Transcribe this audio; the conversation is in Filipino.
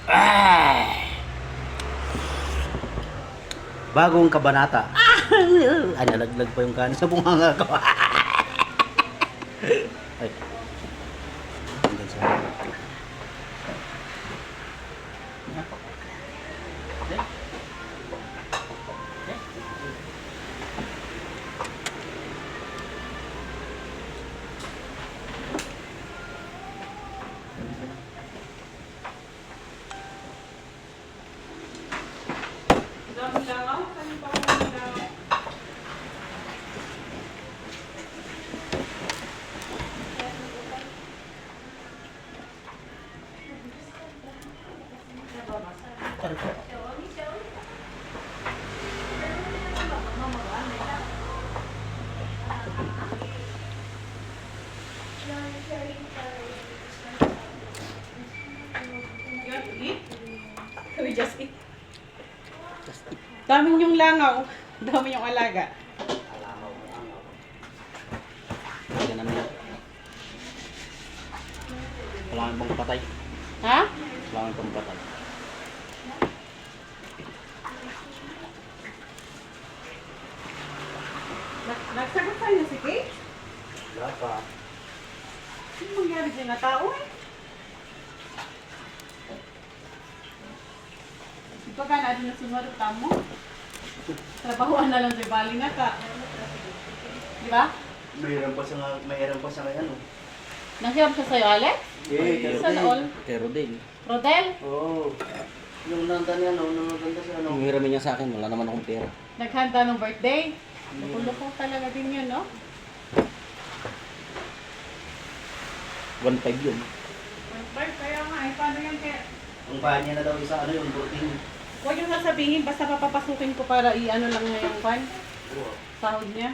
Ay! Bagong kabanata. Ay, nalaglag pa yung kanin sa bunganga ko. Ay. Hanggang sa... We just eat. Dami yung langaw. Dami yung alaga. Yan naman yan. Kailangan pang patay. Ha? Kailangan pang patay. Nagsagot sa'yo si Kate? Wala pa. Ano mangyari dyan na tao eh? Ipagka natin na sumarot mo. Trabahuan na lang sa bali na ka. Di ba? Mayroon pa siya ngayon. Nanghirap siya sa'yo, Alex? Sana all? Kay Rodel. Rodel? Oo. Yung nanta niya, nung naganda siya, Yung hiramin niya sa akin, wala naman akong pera. Naghanda ng birthday? Nakuloko talaga din yun, no? 1.5 yun. Kaya nga, eh, paano yan kaya? Ang bahay niya na daw isa, yung 14. Huwag yung sasabihin, basta papapasukin ko para i-ano lang niya yung pan. Sahod niya.